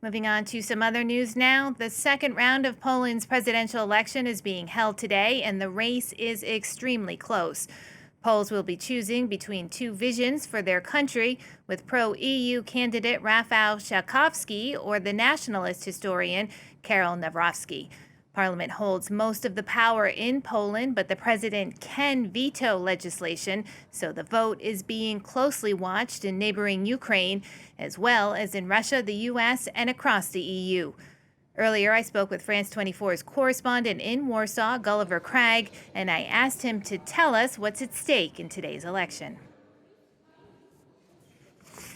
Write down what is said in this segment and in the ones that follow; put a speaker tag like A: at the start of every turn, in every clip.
A: Moving on to some other news now. The second round of Poland's presidential election is being held today, and the race is extremely close. Poles will be choosing between two visions for their country, with pro-EU candidate Rafał Trzaskowski or the nationalist historian Karol Nawrocki. Parliament holds most of the power in Poland, but the president can veto legislation, so the vote is being closely watched in neighboring Ukraine, as well as in Russia, the U.S., and across the EU. Earlier, I spoke with France 24's correspondent in Warsaw, Gulliver Cragg, and I asked him to tell us what's at stake in today's election.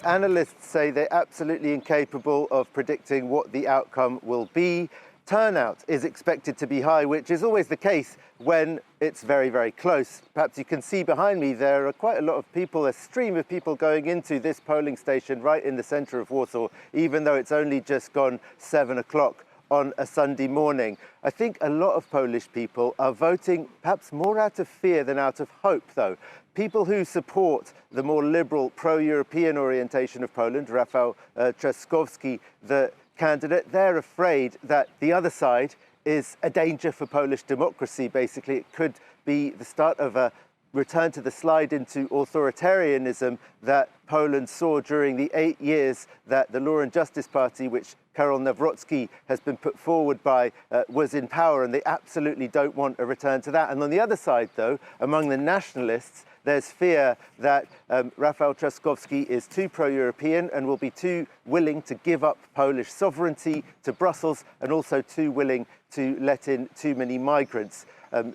B: Analysts say they're absolutely incapable of predicting what the outcome will be. Turnout is expected to be high, which is always the case when it's very, very close. Perhaps you can see behind me there are quite a lot of people, a stream of people going into this polling station right in the centre of Warsaw, even though it's only just gone 7 o'clock on a Sunday morning. I think a lot of Polish people are voting perhaps more out of fear than out of hope, though. People who support the more liberal, pro-European orientation of Poland, Rafał Trzaskowski, the candidate, they're afraid that the other side is a danger for Polish democracy, basically. It could be the start of a return to the slide into authoritarianism that Poland saw during the 8 years that the Law and Justice Party, which Karol Nawrocki has been put forward by, was in power, and they absolutely don't want a return to that. And on the other side, though, among the nationalists, there's fear that Rafał Trzaskowski is too pro-European and will be too willing to give up Polish sovereignty to Brussels, and also too willing to let in too many migrants.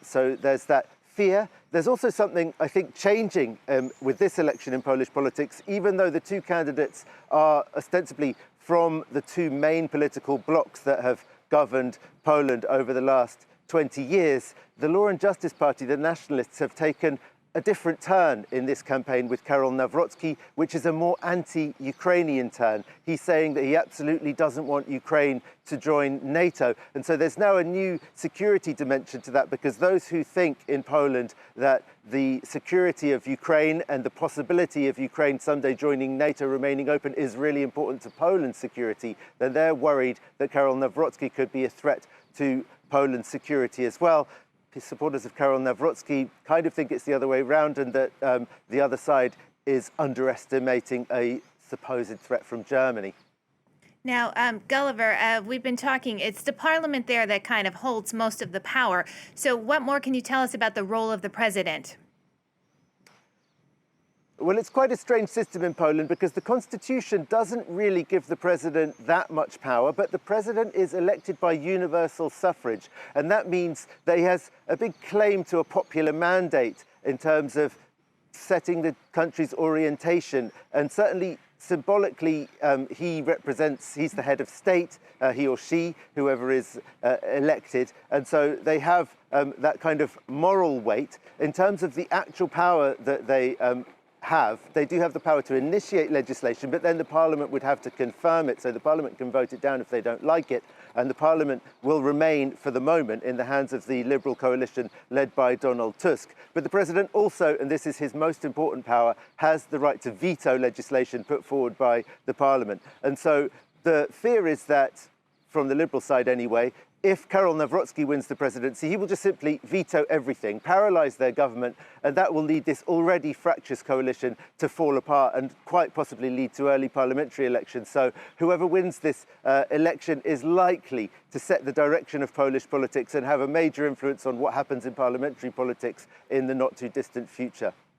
B: So there's that fear. There's also something, I think, changing with this election in Polish politics. Even though the two candidates are ostensibly from the two main political blocs that have governed Poland over the last 20 years, the Law and Justice Party, the nationalists, have taken a different turn in this campaign with Karol Nawrocki, which is a more anti-Ukrainian turn. He's saying that he absolutely doesn't want Ukraine to join NATO. And so there's now a new security dimension to that, because those who think in Poland that the security of Ukraine and the possibility of Ukraine someday joining NATO remaining open is really important to Poland's security, then they're worried that Karol Nawrocki could be a threat to Poland's security as well. Supporters of Karol Nawrocki kind of think it's the other way around, and that the other side is underestimating a supposed threat from Germany.
A: Now, Gulliver, we've been talking, it's the parliament there that kind of holds most of the power. So what more can you tell us about the role of the president?
B: Well, it's quite a strange system in Poland, because the constitution doesn't really give the president that much power, but the president is elected by universal suffrage. And that means that he has a big claim to a popular mandate in terms of setting the country's orientation. And certainly symbolically, he's the head of state, he or she, whoever is elected. And so they have that kind of moral weight. In terms of the actual power that they do have the power to initiate legislation, but then the parliament would have to confirm it. So the parliament can vote it down if they don't like it. And the parliament will remain, for the moment, in the hands of the Liberal coalition led by Donald Tusk. But the president also, and this is his most important power, has the right to veto legislation put forward by the parliament. And so the fear is that, from the Liberal side anyway, if Karol Nawrocki wins the presidency, he will just simply veto everything, paralyse their government, and that will lead this already fractious coalition to fall apart and quite possibly lead to early parliamentary elections. So whoever wins this election is likely to set the direction of Polish politics and have a major influence on what happens in parliamentary politics in the not too distant future.